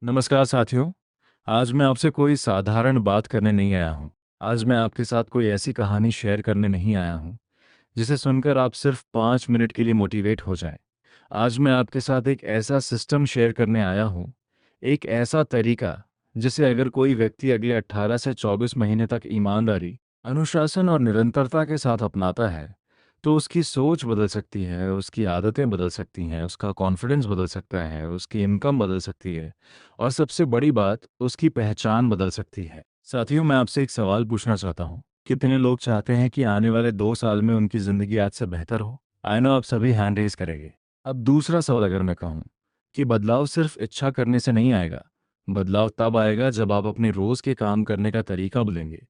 नमस्कार साथियों। आज मैं आपसे कोई साधारण बात करने नहीं आया हूँ। आज मैं आपके साथ कोई ऐसी कहानी शेयर करने नहीं आया हूँ जिसे सुनकर आप सिर्फ 5 मिनट के लिए मोटिवेट हो जाएं। आज मैं आपके साथ एक ऐसा सिस्टम शेयर करने आया हूँ, एक ऐसा तरीका जिसे अगर कोई व्यक्ति अगले 18 से 24 महीने तक ईमानदारी, अनुशासन और निरंतरता के साथ अपनाता है तो उसकी सोच बदल सकती है, उसकी आदतें बदल सकती हैं, उसका कॉन्फिडेंस बदल सकता है, उसकी इनकम बदल सकती है और सबसे बड़ी बात, उसकी पहचान बदल सकती है। साथियों, मैं आपसे एक सवाल पूछना चाहता हूँ। कितने लोग चाहते हैं कि आने वाले 2 साल में उनकी ज़िंदगी आज से बेहतर हो? आई नो आप सभी हैंड रेज करेंगे। अब दूसरा सवाल अगर मैं कहूँ कि बदलाव सिर्फ इच्छा करने से नहीं आएगा, बदलाव तब आएगा जब आप अपने रोज़ के काम करने का तरीका बदलेंगे।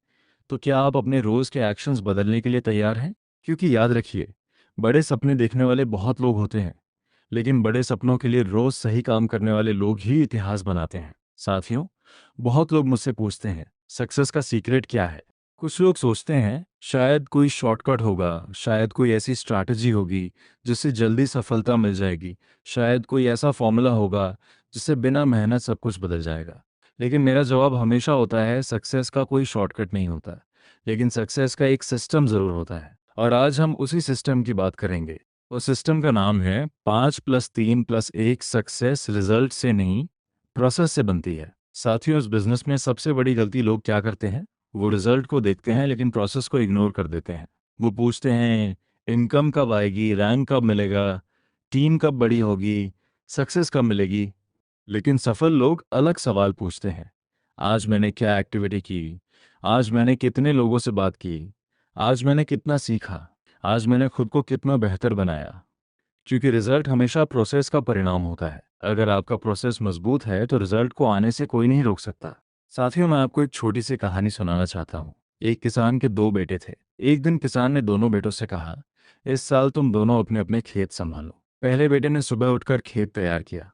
तो क्या आप अपने रोज़ के एक्शंस बदलने के लिए तैयार हैं? क्योंकि याद रखिए, बड़े सपने देखने वाले बहुत लोग होते हैं, लेकिन बड़े सपनों के लिए रोज़ सही काम करने वाले लोग ही इतिहास बनाते हैं। साथियों, बहुत लोग मुझसे पूछते हैं, सक्सेस का सीक्रेट क्या है? कुछ लोग सोचते हैं शायद कोई शॉर्टकट होगा, शायद कोई ऐसी स्ट्रैटेजी होगी जिससे जल्दी सफलता मिल जाएगी, शायद कोई ऐसा फॉर्मूला होगा जिससे बिना मेहनत सब कुछ बदल जाएगा। लेकिन मेरा जवाब हमेशा होता है, सक्सेस का कोई शॉर्टकट नहीं होता, लेकिन सक्सेस का एक सिस्टम ज़रूर होता है। और आज हम उसी सिस्टम की बात करेंगे। उस सिस्टम का नाम है 5+3+1। सक्सेस रिजल्ट से नहीं, प्रोसेस से बनती है। साथियों, इस बिजनेस में सबसे बड़ी गलती लोग क्या करते हैं? वो रिजल्ट को देखते हैं लेकिन प्रोसेस को इग्नोर कर देते हैं। वो पूछते हैं इनकम कब आएगी, रैंक कब मिलेगा, टीम कब बड़ी होगी, सक्सेस कब मिलेगी। लेकिन सफल लोग अलग सवाल पूछते हैं। आज मैंने क्या एक्टिविटी की, आज मैंने कितने लोगों से बात की, आज मैंने कितना सीखा, आज मैंने खुद को कितना बेहतर बनाया। क्योंकि रिजल्ट हमेशा प्रोसेस का परिणाम होता है। अगर आपका प्रोसेस मजबूत है तो रिजल्ट को आने से कोई नहीं रोक सकता। साथियों, मैं आपको एक छोटी सी कहानी सुनाना चाहता हूँ। एक किसान के दो बेटे थे। एक दिन किसान ने दोनों बेटों से कहा, इस साल तुम दोनों अपने अपने खेत संभालो। पहले बेटे ने सुबह उठकर खेत तैयार किया।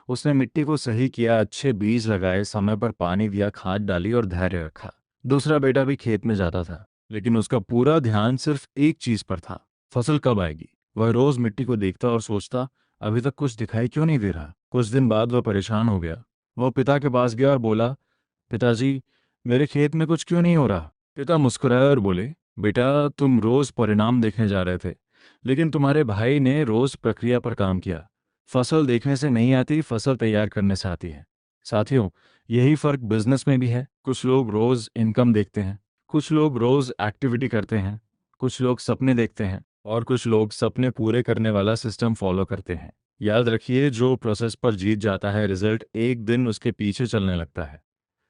उसने मिट्टी को सही किया, अच्छे बीज लगाए, समय पर पानी दिया, खाद डाली और धैर्य रखा। दूसरा बेटा भी खेत में जाता था, लेकिन उसका पूरा ध्यान सिर्फ एक चीज पर था, फसल कब आएगी। वह रोज मिट्टी को देखता और सोचता, अभी तक कुछ दिखाई क्यों नहीं दे रहा। कुछ दिन बाद वह परेशान हो गया। वह पिता के पास गया और बोला, पिताजी, मेरे खेत में कुछ क्यों नहीं हो रहा। पिता मुस्कुराए और बोले, बेटा, तुम रोज परिणाम देखने जा रहे थे, लेकिन तुम्हारे भाई ने रोज प्रक्रिया पर काम किया। फसल देखने से नहीं आती, फसल तैयार करने से आती है। साथियों, यही फर्क बिजनेस में भी है। कुछ लोग रोज इनकम देखते हैं, कुछ लोग रोज एक्टिविटी करते हैं, कुछ लोग सपने देखते हैं और कुछ लोग सपने पूरे करने वाला सिस्टम फॉलो करते हैं। याद रखिए, जो प्रोसेस पर जीत जाता है, रिजल्ट एक दिन उसके पीछे चलने लगता है।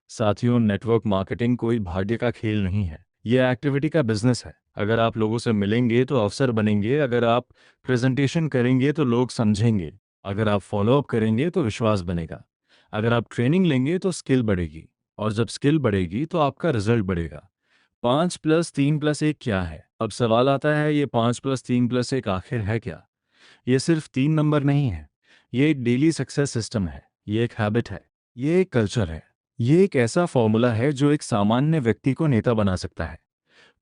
साथियों, नेटवर्क मार्केटिंग कोई भाग्य का खेल नहीं है, यह एक्टिविटी का बिजनेस है। अगर आप लोगों से मिलेंगे तो अवसर बनेंगे, अगर आप प्रेजेंटेशन करेंगे तो लोग समझेंगे, अगर आप फॉलोअप करेंगे तो विश्वास बनेगा, अगर आप ट्रेनिंग लेंगे तो स्किल बढ़ेगी, और जब स्किल बढ़ेगी तो आपका रिजल्ट बढ़ेगा। 5+3+1 क्या है? अब सवाल आता है, ये 5+3+1 आखिर है क्या? ये सिर्फ 3 नंबर नहीं है। ये एक डेली सक्सेस सिस्टम है, ये एक हैबिट है, ये एक कल्चर है, ये एक ऐसा फॉर्मूला है जो एक सामान्य व्यक्ति को नेता बना सकता है।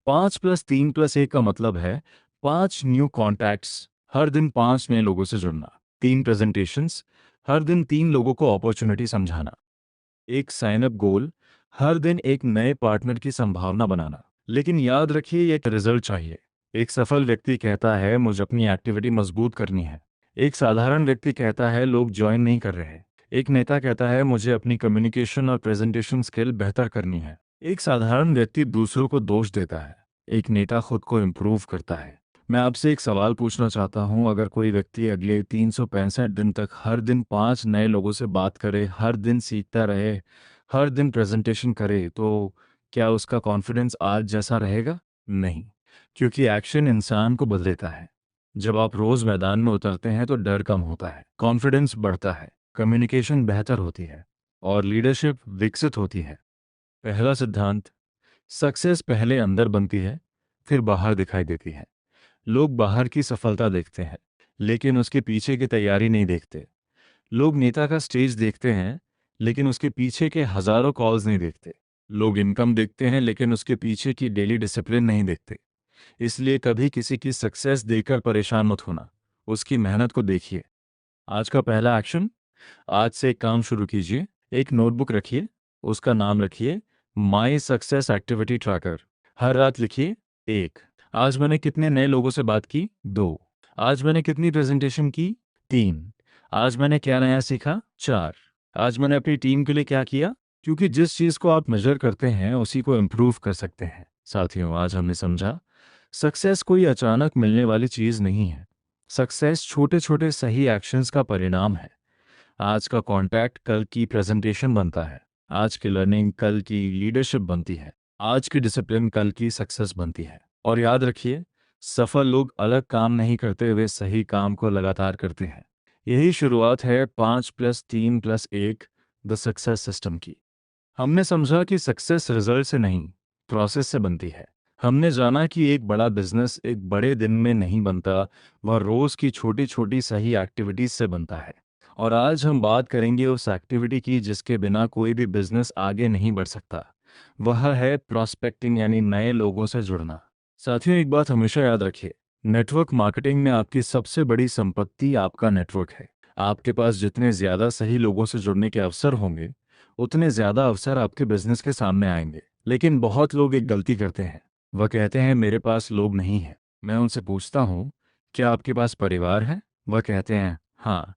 5+3+1 का मतलब है 5 न्यू कॉन्टैक्ट्स, हर दिन 5 नए लोगों से जुड़ना। 3 प्रेजेंटेशंस, हर दिन 3 लोगों को अपॉर्चुनिटी समझाना। एक साइन अप गोल, हर दिन एक नए पार्टनर की संभावना बनाना। लेकिन याद रखिए, ये एक रिजल्ट चाहिए। एक सफल व्यक्ति कहता है, मुझे अपनी एक्टिविटी मजबूत करनी है। एक साधारण व्यक्ति कहता है, लोग ज्वाइन नहीं कर रहे। एक नेता कहता है, मुझे अपनी कम्युनिकेशन और प्रेजेंटेशन स्किल बेहतर करनी है। एक साधारण व्यक्ति दूसरों को दोष देता है, एक नेता खुद को इम्प्रूव करता है। मैं आपसे एक सवाल पूछना चाहता हूं, अगर कोई व्यक्ति अगले 365 दिन तक हर दिन 5 नए लोगों से बात करे, हर दिन सीखता रहे, हर दिन प्रेजेंटेशन करे, तो क्या उसका कॉन्फिडेंस आज जैसा रहेगा? नहीं, क्योंकि एक्शन इंसान को बदलता है। जब आप रोज मैदान में उतरते हैं तो डर कम होता है, कॉन्फिडेंस बढ़ता है, कम्युनिकेशन बेहतर होती है और लीडरशिप विकसित होती है। पहला सिद्धांत, सक्सेस पहले अंदर बनती है, फिर बाहर दिखाई देती है। लोग बाहर की सफलता देखते हैं, लेकिन उसके पीछे की तैयारी नहीं देखते। लोग नेता का स्टेज देखते हैं, लेकिन उसके पीछे के हजारों कॉल्स नहीं देखते। लोग इनकम देखते हैं, लेकिन उसके पीछे की डेली डिसिप्लिन नहीं देखते। इसलिए कभी किसी की सक्सेस देखकर परेशान मत होना, उसकी मेहनत को देखिए। आज का पहला एक्शन, आज से एक काम शुरू कीजिए। एक नोटबुक रखिए, उसका नाम रखिए माई सक्सेस एक्टिविटी ट्रैकर। हर रात लिखिए 1, आज मैंने कितने नए लोगों से बात की, 2, आज मैंने कितनी प्रेजेंटेशन की, 3, आज मैंने क्या नया सीखा, 4, आज मैंने अपनी टीम के लिए क्या किया। क्योंकि जिस चीज़ को आप मेजर करते हैं उसी को इम्प्रूव कर सकते हैं। साथियों, आज हमने समझा सक्सेस कोई अचानक मिलने वाली चीज़ नहीं है। सक्सेस छोटे छोटे सही एक्शंस का परिणाम है। आज का कॉन्टैक्ट कल की प्रेजेंटेशन बनता है, आज की लर्निंग कल की लीडरशिप बनती है, आज की डिसिप्लिन कल की सक्सेस बनती है। और याद रखिए, सफल लोग अलग काम नहीं करते, वे सही काम को लगातार करते हैं। यही शुरुआत है 5+3+1 द सक्सेस सिस्टम की। हमने समझा कि सक्सेस रिजल्ट से नहीं, प्रोसेस से बनती है। हमने जाना कि एक बड़ा बिजनेस एक बड़े दिन में नहीं बनता, वह रोज़ की छोटी छोटी सही एक्टिविटीज से बनता है। और आज हम बात करेंगे उस एक्टिविटी की जिसके बिना कोई भी बिजनेस आगे नहीं बढ़ सकता। वह है प्रॉस्पेक्टिंग, यानी नए लोगों से जुड़ना। साथियों, एक बात हमेशा याद रखिए, नेटवर्क मार्केटिंग में आपकी सबसे बड़ी संपत्ति आपका नेटवर्क है। आपके पास जितने ज़्यादा सही लोगों से जुड़ने के अवसर होंगे, उतने ज़्यादा अवसर आपके बिजनेस के सामने आएंगे। लेकिन बहुत लोग एक गलती करते हैं, वह कहते हैं मेरे पास लोग नहीं हैं। मैं उनसे पूछता हूँ, क्या आपके पास परिवार है? वह कहते हैं हाँ।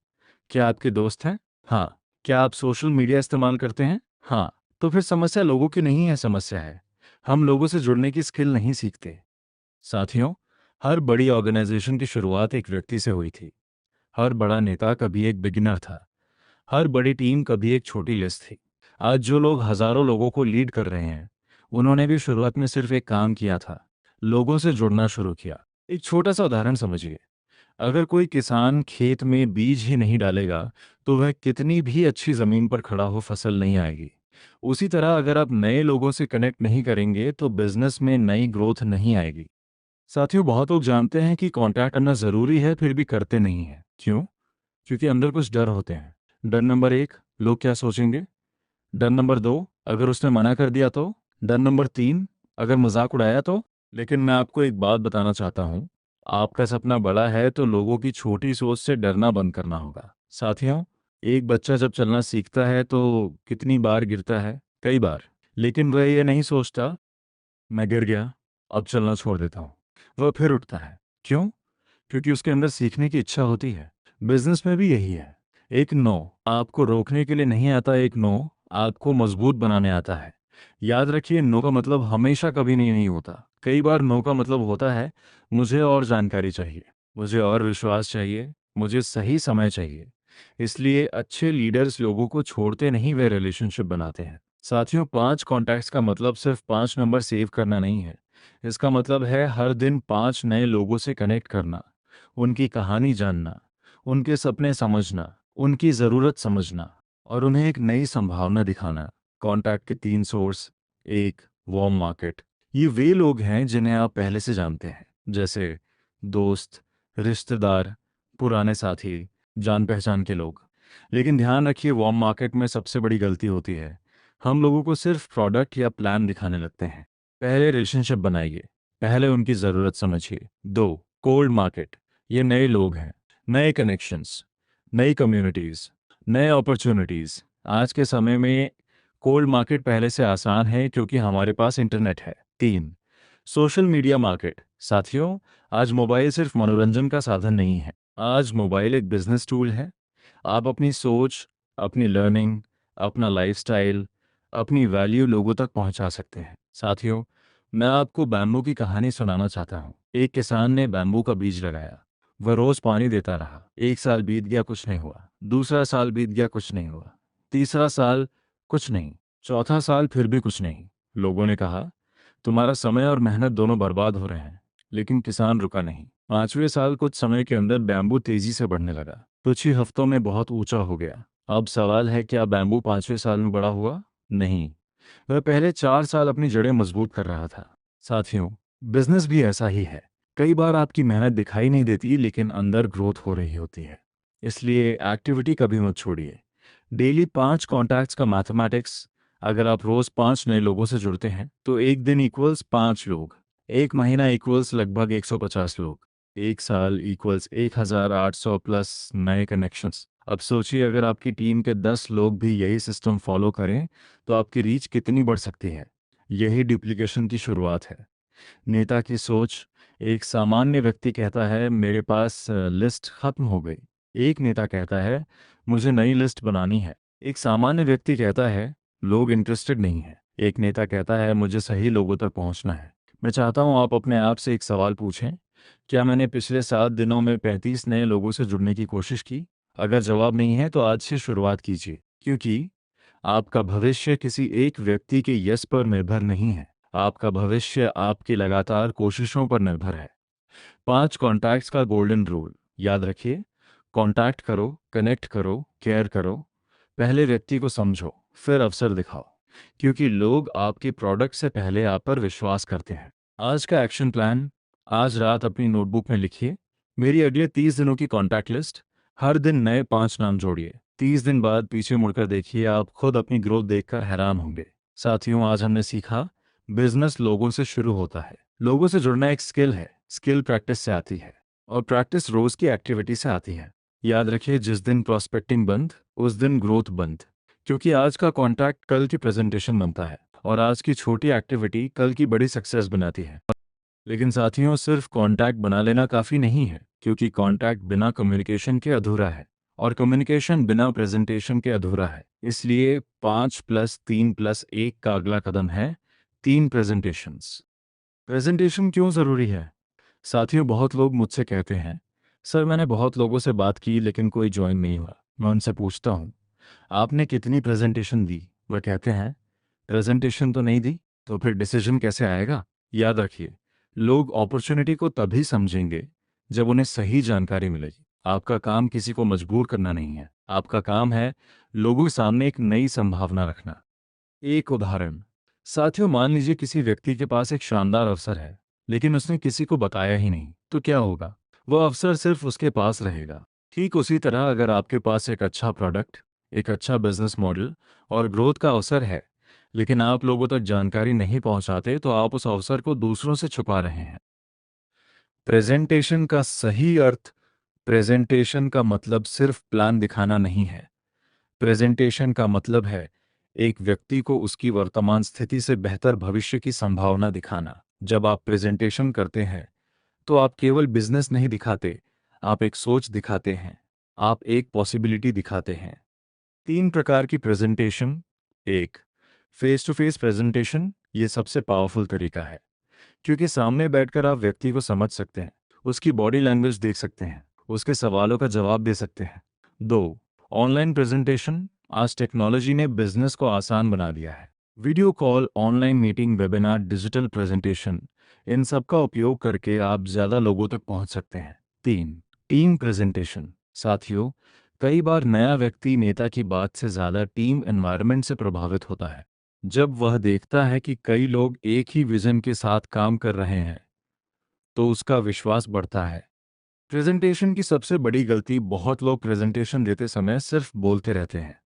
क्या आपके दोस्त हैं? हाँ। क्या आप सोशल मीडिया इस्तेमाल करते हैं? हाँ। तो फिर समस्या लोगों की नहीं है, समस्या है हम लोगों से जुड़ने की स्किल नहीं सीखते। साथियों, हर बड़ी ऑर्गेनाइजेशन की शुरुआत एक व्यक्ति से हुई थी। हर बड़ा नेता कभी एक बिगिनर था। हर बड़ी टीम कभी एक छोटी लिस्ट थी। आज जो लोग हजारों लोगों को लीड कर रहे हैं, उन्होंने भी शुरुआत में सिर्फ एक काम किया था, लोगों से जुड़ना शुरू किया। एक छोटा सा उदाहरण समझिए। अगर कोई किसान खेत में बीज ही नहीं डालेगा, तो वह कितनी भी अच्छी जमीन पर खड़ा हो, फसल नहीं आएगी। उसी तरह अगर आप नए लोगों से कनेक्ट नहीं करेंगे तो बिजनेस में नई ग्रोथ नहीं आएगी। साथियों, बहुत लोग जानते हैं कि कांटेक्ट करना जरूरी है, फिर भी करते नहीं हैं। क्यों? क्योंकि अंदर कुछ डर होते हैं। डर नंबर 1, लोग क्या सोचेंगे। डर नंबर 2, अगर उसने मना कर दिया तो। डर नंबर 3, अगर मजाक उड़ाया तो। लेकिन मैं आपको एक बात बताना चाहता हूँ, आपका सपना बड़ा है तो लोगों की छोटी सोच से डरना बंद करना होगा। साथियों, एक बच्चा जब चलना सीखता है तो कितनी बार गिरता है? कई बार। लेकिन वह ये नहीं सोचता मैं गिर गया, अब चलना छोड़ देता हूँ। वह फिर उठता है। क्यों? क्योंकि उसके अंदर सीखने की इच्छा होती है। बिजनेस में भी यही है। एक नो आपको रोकने के लिए नहीं आता, एक नो आपको मजबूत बनाने आता है। याद रखिए, नो का मतलब हमेशा कभी नहीं होता। कई बार नो का मतलब होता है मुझे और जानकारी चाहिए, मुझे और विश्वास चाहिए, मुझे सही समय चाहिए। इसलिए अच्छे लीडर्स लोगों को छोड़ते नहीं, वे रिलेशनशिप बनाते हैं। साथियों, 5 कॉन्टैक्ट्स का मतलब सिर्फ 5 नंबर सेव करना नहीं है। इसका मतलब है हर दिन 5 नए लोगों से कनेक्ट करना, उनकी कहानी जानना, उनके सपने समझना, उनकी ज़रूरत समझना और उन्हें एक नई संभावना दिखाना। कॉन्टैक्ट के 3 सोर्स। 1, warm market. ये वे लोग हैं जिन्हें आप पहले से जानते हैं, जैसे दोस्त, रिश्तेदार, पुराने साथी, जान पहचान के लोग। लेकिन ध्यान रखिए, वार्म मार्केट में सबसे बड़ी गलती होती है, हम लोगों को सिर्फ प्रोडक्ट या प्लान दिखाने लगते हैं। पहले रिलेशनशिप बनाइए, पहले उनकी ज़रूरत समझिए। 2, कोल्ड मार्केट। ये नए लोग हैं, नए कनेक्शंस, नई कम्युनिटीज़, नए अपॉर्चुनिटीज़। आज के समय में कोल्ड मार्केट पहले से आसान है क्योंकि हमारे पास इंटरनेट है। 3, सोशल मीडिया मार्केट। साथियों, आज मोबाइल सिर्फ मनोरंजन का साधन नहीं है, आज मोबाइल एक बिजनेस टूल है। आप अपनी सोच, अपनी लर्निंग, अपना लाइफस्टाइल, अपनी वैल्यू लोगों तक पहुंचा सकते हैं। साथियों, मैं आपको बैम्बू की कहानी सुनाना चाहता हूँ। एक किसान ने बैम्बू का बीज लगाया। वह रोज पानी देता रहा। 1 साल बीत गया, कुछ नहीं हुआ। दूसरा साल बीत गया, कुछ नहीं हुआ। तीसरा साल, कुछ नहीं। चौथा साल, फिर भी कुछ नहीं। लोगों ने कहा तुम्हारा समय और मेहनत दोनों बर्बाद हो रहे हैं। लेकिन किसान रुका नहीं। 5वें साल कुछ समय के अंदर बैम्बू तेजी से बढ़ने लगा। कुछ ही हफ्तों में बहुत ऊंचा हो गया। अब सवाल है, क्या बैम्बू 5वें साल में बड़ा हुआ? नहीं, वह पहले 4 साल अपनी जड़ें मजबूत कर रहा था। साथियों, बिजनेस भी ऐसा ही है। कई बार आपकी मेहनत दिखाई नहीं देती, लेकिन अंदर ग्रोथ हो रही होती है। इसलिए एक्टिविटी कभी मत छोड़िए। डेली 5 कॉन्टैक्ट्स का मैथमेटिक्स। अगर आप रोज 5 नए लोगों से जुड़ते हैं तो एक दिन इक्वल्स 5 लोग, एक महीना इक्वल्स लगभग 150 लोग, एक साल इक्वल्स 1800 प्लस नए कनेक्शंस। अब सोचिए, अगर आपकी टीम के 10 लोग भी यही सिस्टम फॉलो करें तो आपकी रीच कितनी बढ़ सकती है। यही डुप्लीकेशन की शुरुआत है। नेता की सोच। एक सामान्य व्यक्ति कहता है, मेरे पास लिस्ट खत्म हो गई। एक नेता कहता है, मुझे नई लिस्ट बनानी है। एक सामान्य व्यक्ति कहता है, लोग इंटरेस्टेड नहीं हैं। एक नेता कहता है, मुझे सही लोगों तक पहुंचना है। मैं चाहता हूं आप अपने आप से एक सवाल पूछें, क्या मैंने पिछले 7 दिनों में 35 नए लोगों से जुड़ने की कोशिश की? अगर जवाब नहीं है तो आज से शुरुआत कीजिए, क्योंकि आपका भविष्य किसी एक व्यक्ति के यस पर निर्भर नहीं है। आपका भविष्य आपकी लगातार कोशिशों पर निर्भर है। 5 कॉन्टैक्ट्स का गोल्डन रूल याद रखिए। कॉन्टैक्ट करो, कनेक्ट करो, केयर करो। पहले व्यक्ति को समझो, फिर अवसर दिखाओ, क्योंकि लोग आपके प्रोडक्ट से पहले आप पर विश्वास करते हैं। आज का एक्शन प्लान। आज रात अपनी नोटबुक में लिखिए, मेरी अगले 30 दिनों की कॉन्टैक्ट लिस्ट। हर दिन नए 5 नाम जोड़िए। 30 दिन बाद पीछे मुड़कर देखिए, आप खुद अपनी ग्रोथ देखकर हैरान होंगे। साथियों, आज हमने सीखा, बिजनेस लोगों से शुरू होता है। लोगों से जुड़ना एक स्किल है। स्किल प्रैक्टिस से आती है, और प्रैक्टिस रोज की एक्टिविटी से आती है। याद रखिए, जिस दिन प्रॉस्पेक्टिंग बंद, उस दिन ग्रोथ बंद। क्योंकि आज का कॉन्टैक्ट कल की प्रेजेंटेशन बनता है, और आज की छोटी एक्टिविटी कल की बड़ी सक्सेस बनाती है। लेकिन साथियों, सिर्फ कॉन्टैक्ट बना लेना काफ़ी नहीं है, क्योंकि कॉन्टैक्ट बिना कम्युनिकेशन के अधूरा है, और कम्युनिकेशन बिना प्रेजेंटेशन के अधूरा है। इसलिए 5+3+1 का अगला कदम है 3 प्रेजेंटेशंस। प्रेजेंटेशन क्यों ज़रूरी है? साथियों, बहुत लोग मुझसे कहते हैं, सर मैंने बहुत लोगों से बात की लेकिन कोई ज्वाइन नहीं हुआ। मैं उनसे पूछता हूँ, आपने कितनी प्रेजेंटेशन दी? वह कहते हैं, प्रेजेंटेशन तो नहीं दी, तो फिर डिसीजन कैसे आएगा? याद रखिए, लोग अपॉर्चुनिटी को तभी समझेंगे जब उन्हें सही जानकारी मिलेगी। आपका काम किसी को मजबूर करना नहीं है, आपका काम है लोगों के सामने एक नई संभावना रखना। एक उदाहरण। साथियों, मान लीजिए किसी व्यक्ति के पास एक शानदार अवसर है, लेकिन उसने किसी को बताया ही नहीं, तो क्या होगा? वह अवसर सिर्फ उसके पास रहेगा। ठीक उसी तरह, अगर आपके पास एक अच्छा प्रोडक्ट, एक अच्छा बिजनेस मॉडल और ग्रोथ का अवसर है, लेकिन आप लोगों तक जानकारी नहीं पहुंचाते, तो आप उस अवसर को दूसरों से छुपा रहे हैं। प्रेजेंटेशन का सही अर्थ। प्रेजेंटेशन का मतलब सिर्फ प्लान दिखाना नहीं है। प्रेजेंटेशन का मतलब है एक व्यक्ति को उसकी वर्तमान स्थिति से बेहतर भविष्य की संभावना दिखाना। जब आप प्रेजेंटेशन करते हैं तो आप केवल बिजनेस नहीं दिखाते, आप एक सोच दिखाते हैं, आप एक पॉसिबिलिटी दिखाते हैं। 3 प्रकार की प्रेजेंटेशन। एक, फेस टू फेस प्रेजेंटेशन। ये सबसे पावरफुल तरीका है, क्योंकि सामने बैठकर आप व्यक्ति को समझ सकते हैं, उसकी बॉडी लैंग्वेज देख सकते हैं, उसके सवालों का जवाब दे सकते हैं। 2, ऑनलाइन प्रेजेंटेशन। आज टेक्नोलॉजी ने बिजनेस को आसान बना दिया है। Video call, online meeting, webinar, digital presentation, इन सब का उपयोग करके आप ज़्यादा लोगों तक पहुंच सकते हैं। 3, टीम प्रेजेंटेशन। साथियों, कई बार नया व्यक्ति नेता की बात से ज़्यादा टीम एनवायरनमेंट से प्रभावित होता है। जब वह देखता है कि कई लोग एक ही विजन के साथ काम कर रहे हैं, तो उसका विश्वास बढ़ता है। प्रेजेंटेशन की सबसे बड़ी गलती, बहुत लोग प्रेजेंटेशन देते समय सिर्फ बोलते रहते हैं,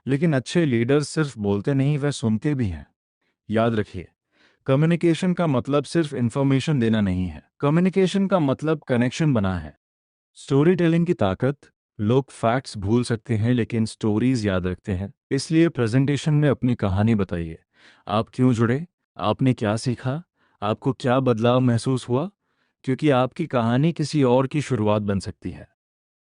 लेकिन अच्छे लीडर्स सिर्फ बोलते नहीं, वह सुनते भी हैं। याद रखिए, कम्युनिकेशन का मतलब सिर्फ इंफॉर्मेशन देना नहीं है, कम्युनिकेशन का मतलब कनेक्शन बना है। स्टोरी टेलिंग की ताकत। लोग फैक्ट्स भूल सकते हैं, लेकिन स्टोरीज याद रखते हैं। इसलिए प्रेजेंटेशन में अपनी कहानी बताइए। आप क्यों जुड़े? आपने क्या सीखा? आपको क्या बदलाव महसूस हुआ? क्योंकि आपकी कहानी किसी और की शुरुआत बन सकती है।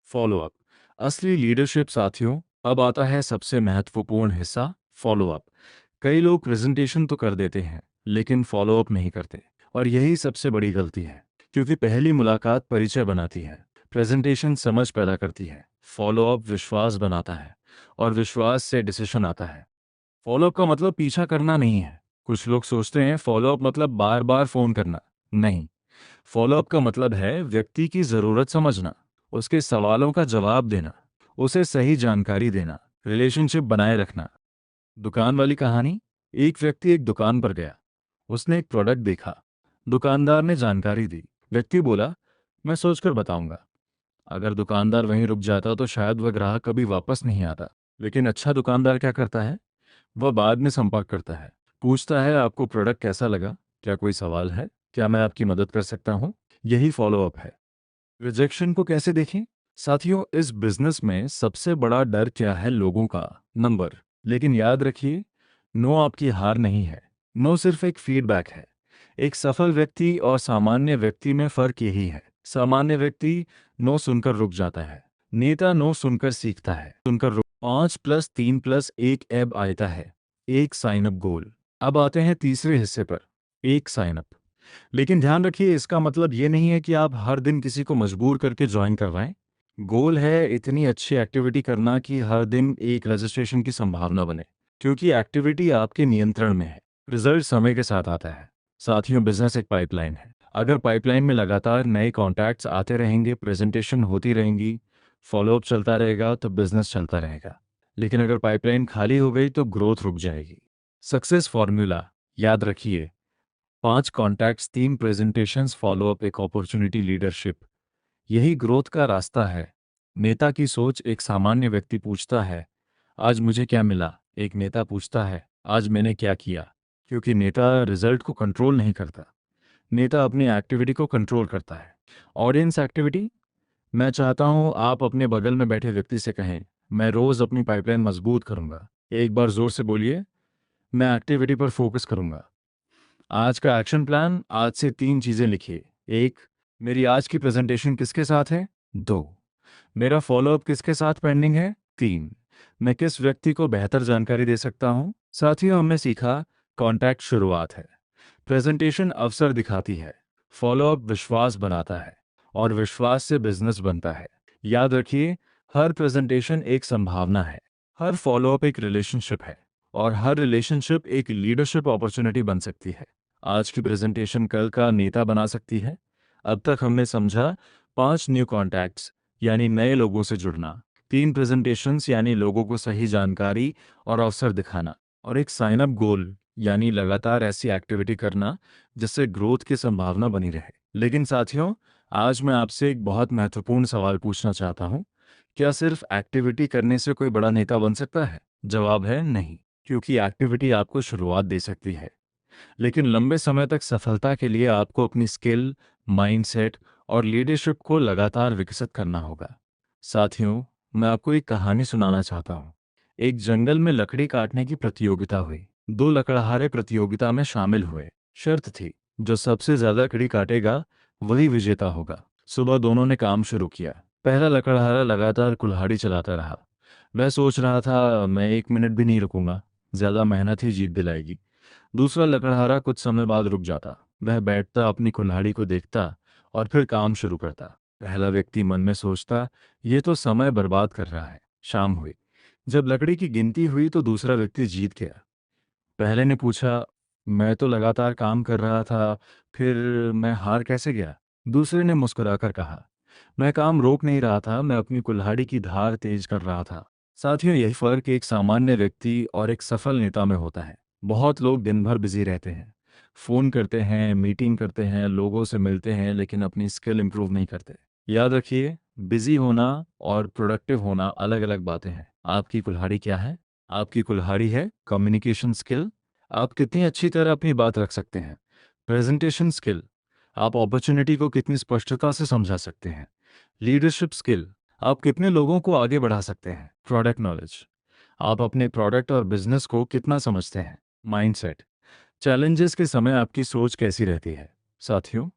Follow up. असली लीडरशिप। साथियों, अब आता है सबसे महत्वपूर्ण हिस्सा, फॉलो अप। कई लोग प्रेजेंटेशन तो कर देते हैं, लेकिन फॉलो अप नहीं करते, और यही सबसे बड़ी गलती है। क्योंकि पहली मुलाकात परिचय बनाती है, प्रेजेंटेशन समझ पैदा करती है, फॉलो अप विश्वास बनाता है, और विश्वास से डिसीजन आता है। फॉलो अप का मतलब पीछा करना नहीं है। कुछ लोग सोचते हैं फॉलो अप मतलब बार बार फोन करना। नहीं, फॉलो अप का मतलब है व्यक्ति की ज़रूरत समझना, उसके सवालों का जवाब देना, उसे सही जानकारी देना, रिलेशनशिप बनाए रखना। दुकान वाली कहानी। एक व्यक्ति एक दुकान पर गया। उसने एक प्रोडक्ट देखा। दुकानदार ने जानकारी दी। व्यक्ति बोला, मैं सोचकर बताऊंगा। अगर दुकानदार वहीं रुक जाता तो शायद वह ग्राहक कभी वापस नहीं आता। लेकिन अच्छा दुकानदार क्या करता है? वह बाद में संपर्क करता है, पूछता है, आपको प्रोडक्ट कैसा लगा? क्या कोई सवाल है? क्या मैं आपकी मदद कर सकता हूँ? यही फॉलो अप है। रिजेक्शन को कैसे देखें? साथियों, इस बिजनेस में सबसे बड़ा डर क्या है? लोगों का नंबर। लेकिन याद रखिए, नो आपकी हार नहीं है। नो सिर्फ एक फीडबैक है। एक सफल व्यक्ति और सामान्य व्यक्ति में फर्क यही है। सामान्य व्यक्ति नो सुनकर रुक जाता है। नेता नो सुनकर सीखता है। सुनकर रुक 5+3+1 एब आता है। एक साइन अप गोल। अब आते हैं तीसरे हिस्से पर, एक साइन अप। लेकिन ध्यान रखिए, इसका मतलब ये नहीं है कि आप हर दिन किसी को मजबूर करके ज्वाइन करवाएं। गोल है इतनी अच्छी एक्टिविटी करना कि हर दिन एक रजिस्ट्रेशन की संभावना बने, क्योंकि एक्टिविटी आपके नियंत्रण में है। रिजल्ट समय के साथ आता है। साथियों, बिजनेस एक पाइपलाइन है। अगर पाइपलाइन में लगातार नए कॉन्टैक्ट्स आते रहेंगे, प्रेजेंटेशन होती रहेंगी, फॉलोअप चलता रहेगा, तो बिजनेस चलता रहेगा। लेकिन अगर पाइपलाइन खाली हो गई तो ग्रोथ रुक जाएगी। सक्सेस फॉर्मूला याद रखिए, 5 कॉन्टैक्ट्स, 3 प्रेजेंटेशंस, फॉलोअप, एक अपॉर्चुनिटी, लीडरशिप। यही ग्रोथ का रास्ता है। नेता की सोच। एक सामान्य व्यक्ति पूछता है, आज मुझे क्या मिला? एक नेता पूछता है, आज मैंने क्या किया? क्योंकि नेता रिजल्ट को कंट्रोल नहीं करता। नेता अपनी एक्टिविटी को कंट्रोल करता है। Audience activity. मैं चाहता हूं आप अपने बगल में बैठे व्यक्ति से कहें, मैं रोज अपनी पाइपलाइन मजबूत करूंगा। एक बार जोर से बोलिए, मैं एक्टिविटी पर फोकस करूंगा। आज का एक्शन प्लान, आज से 3 चीजें लिखिए। 1, मेरी आज की प्रेजेंटेशन किसके साथ है? 2, मेरा फॉलोअप किसके साथ पेंडिंग है? 3, मैं किस व्यक्ति को बेहतर जानकारी दे सकता हूं? साथियों, हमने सीखा, कॉन्टैक्ट शुरुआत है, प्रेजेंटेशन अवसर दिखाती है, फॉलोअप विश्वास बनाता है, और विश्वास से बिजनेस बनता है। याद रखिए, हर प्रेजेंटेशन एक संभावना है, हर फॉलोअप एक रिलेशनशिप है, और हर रिलेशनशिप एक लीडरशिप अपॉर्चुनिटी बन सकती है। आज की प्रेजेंटेशन कल का नेता बना सकती है। अब तक हमने समझा, 5 न्यू कॉन्टैक्ट्स यानी नए लोगों से जुड़ना, 3 प्रेजेंटेशंस यानी लोगों को सही जानकारी और अवसर दिखाना, और एक साइन अप गोल यानी लगातार ऐसी एक्टिविटी करना जिससे ग्रोथ की संभावना बनी रहे। लेकिन साथियों, आज मैं आपसे एक बहुत महत्वपूर्ण सवाल पूछना चाहता हूँ। क्या सिर्फ एक्टिविटी करने से कोई बड़ा नेता बन सकता है? जवाब है नहीं, क्योंकि एक्टिविटी आपको शुरुआत दे सकती है, लेकिन लंबे समय तक सफलता के लिए आपको अपनी स्किल, माइंडसेट और लीडरशिप को लगातार विकसित करना होगा। साथियों, मैं आपको एक कहानी सुनाना चाहता हूँ। एक जंगल में लकड़ी काटने की प्रतियोगिता हुई। 2 लकड़हारे प्रतियोगिता में शामिल हुए। शर्त थी, जो सबसे ज्यादा लकड़ी काटेगा वही विजेता होगा। सुबह दोनों ने काम शुरू किया। पहला लकड़हारा लगातार कुल्हाड़ी चलाता रहा। वह सोच रहा था, मैं 1 मिनट भी नहीं रुकूंगा, ज्यादा मेहनत ही जीत दिलाएगी। दूसरा लकड़हारा कुछ समय बाद रुक जाता। वह बैठता, अपनी कुल्हाड़ी को देखता और फिर काम शुरू करता। पहला व्यक्ति मन में सोचता, ये तो समय बर्बाद कर रहा है। शाम हुई। जब लकड़ी की गिनती हुई तो दूसरा व्यक्ति जीत गया। पहले ने पूछा, मैं तो लगातार काम कर रहा था, फिर मैं हार कैसे गया? दूसरे ने मुस्कुराकर कहा, मैं काम रोक नहीं रहा था, मैं अपनी कुल्हाड़ी की धार तेज कर रहा था। साथियों, यही फर्क एक सामान्य व्यक्ति और एक सफल नेता में होता है। बहुत लोग दिन भर बिजी रहते हैं, फोन करते हैं, मीटिंग करते हैं, लोगों से मिलते हैं, लेकिन अपनी स्किल इंप्रूव नहीं करते। याद रखिए, बिजी होना और प्रोडक्टिव होना अलग अलग बातें हैं। आपकी कुल्हाड़ी क्या है? आपकी कुल्हाड़ी है कम्युनिकेशन स्किल। आप कितनी अच्छी तरह अपनी बात रख सकते हैं। प्रेजेंटेशन स्किल, आप अपॉर्चुनिटी को कितनी स्पष्टता से समझा सकते हैं। लीडरशिप स्किल, आप कितने लोगों को आगे बढ़ा सकते हैं। प्रोडक्ट नॉलेज, आप अपने प्रोडक्ट और बिजनेस को कितना समझते हैं। माइंडसेट, चैलेंजेस के समय आपकी सोच कैसी रहती है। साथियों,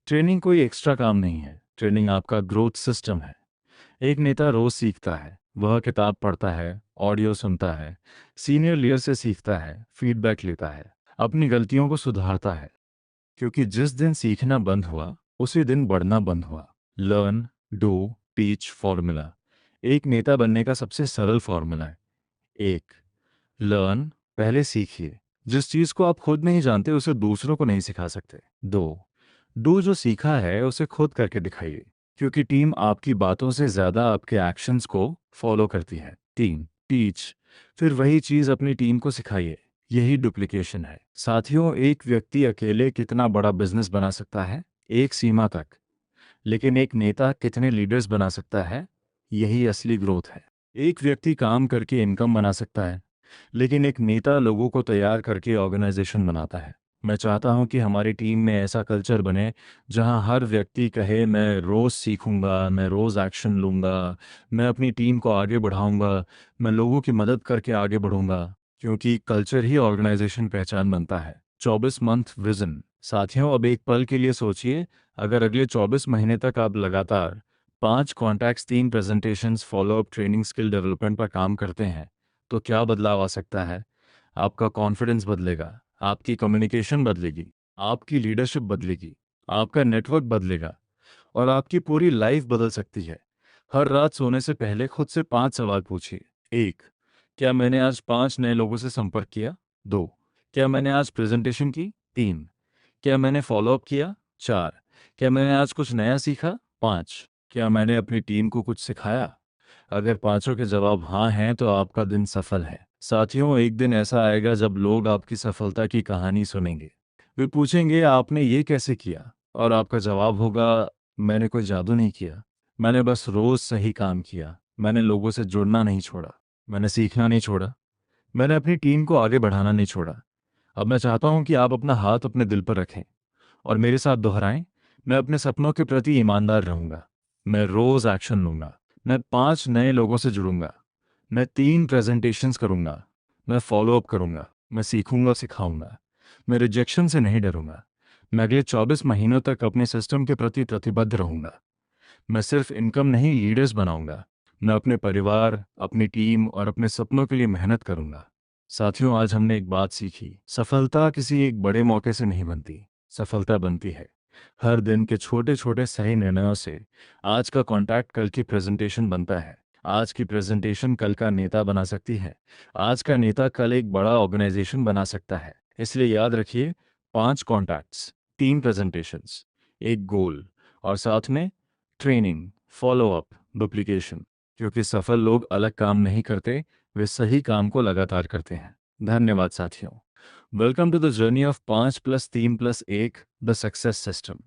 ट्रेनिंग कोई एक्स्ट्रा काम नहीं है, ट्रेनिंग आपका ग्रोथ सिस्टम है। एक नेता रोज सीखता है, वह किताब पढ़ता है, ऑडियो सुनता है, सीनियर लीडर से सीखता है, फीडबैक लेता है, अपनी गलतियों को सुधारता है, क्योंकि जिस दिन सीखना बंद हुआ उसी दिन बढ़ना बंद हुआ। Learn, do, teach formula. एक नेता बनने का सबसे सरल फॉर्मूला है। 1, लर्न, पहले सीखिए। जिस चीज को आप खुद नहीं जानते उसे दूसरों को नहीं सिखा सकते। 2, डू, जो सीखा है उसे खुद करके दिखाइए, क्योंकि टीम आपकी बातों से ज्यादा आपके एक्शंस को फॉलो करती है। 3, टीच, फिर वही चीज अपनी टीम को सिखाइए। यही डुप्लीकेशन है। साथियों, एक व्यक्ति अकेले कितना बड़ा बिजनेस बना सकता है? एक सीमा तक। लेकिन एक नेता कितने लीडर्स बना सकता है? यही असली ग्रोथ है। एक व्यक्ति काम करके इनकम बना सकता है, लेकिन एक नेता लोगों को तैयार करके ऑर्गेनाइजेशन बनाता है। मैं चाहता हूं कि हमारी टीम में ऐसा कल्चर बने जहां हर व्यक्ति कहे मैं रोज़ सीखूंगा, मैं रोज़ एक्शन लूंगा, मैं अपनी टीम को आगे बढ़ाऊंगा, मैं लोगों की मदद करके आगे बढ़ूंगा, क्योंकि कल्चर ही ऑर्गेनाइजेशन पहचान बनता है। 24 मंथ विजन। साथियों, अब एक पल के लिए सोचिए, अगर अगले 24 महीने तक आप लगातार 5 contacts, 3 presentations, follow up, training, skill development पर काम करते हैं, तो क्या बदलाव आ सकता है? आपका कॉन्फिडेंस बदलेगा, आपकी कम्युनिकेशन बदलेगी, आपकी लीडरशिप बदलेगी, आपका नेटवर्क बदलेगा और आपकी पूरी लाइफ बदल सकती है। हर रात सोने से पहले खुद से 5 सवाल पूछिए। 1. क्या मैंने आज 5 नए लोगों से संपर्क किया? 2. क्या मैंने आज प्रेजेंटेशन की? 3. क्या मैंने फॉलोअप किया? 4. क्या मैंने आज कुछ नया सीखा? 5. क्या मैंने अपनी टीम को कुछ सिखाया? अगर पांचों के जवाब हाँ हैं तो आपका दिन सफल है। साथियों, एक दिन ऐसा आएगा जब लोग आपकी सफलता की कहानी सुनेंगे। वे पूछेंगे आपने ये कैसे किया, और आपका जवाब होगा मैंने कोई जादू नहीं किया, मैंने बस रोज सही काम किया, मैंने लोगों से जुड़ना नहीं छोड़ा, मैंने सीखना नहीं छोड़ा, मैंने अपनी टीम को आगे बढ़ाना नहीं छोड़ा। अब मैं चाहता हूं कि आप अपना हाथ अपने दिल पर रखें और मेरे साथ दोहराएं, मैं अपने सपनों के प्रति ईमानदार रहूंगा, मैं रोज एक्शन लूंगा, मैं 5 नए लोगों से जुड़ूंगा, मैं 3 प्रेजेंटेशंस करूंगा, मैं फॉलोअप करूंगा, मैं सीखूंगा, सिखाऊंगा, मैं रिजेक्शन से नहीं डरूंगा, मैं अगले 24 महीनों तक अपने सिस्टम के प्रति प्रतिबद्ध रहूंगा, मैं सिर्फ इनकम नहीं लीडर्स बनाऊंगा, मैं अपने परिवार, अपनी टीम और अपने सपनों के लिए मेहनत करूंगा। साथियों, आज हमने एक बात सीखी, सफलता किसी एक बड़े मौके से नहीं बनती, सफलता बनती है हर दिन के छोटे छोटे सही निर्णयों से। आज का कॉन्टैक्ट कल की प्रेजेंटेशन बनता है, आज की प्रेजेंटेशन कल का नेता बना सकती है, आज का नेता कल एक बड़ा ऑर्गेनाइजेशन बना सकता है। इसलिए याद रखिए, 5 कॉन्टैक्ट्स, 3 प्रेजेंटेशंस, एक गोल और साथ में ट्रेनिंग, फॉलोअप, डुप्लीकेशन। क्योंकि सफल लोग अलग काम नहीं करते, वे सही काम को लगातार करते हैं। धन्यवाद साथियों। Welcome to the journey of 5+3+1, the success system.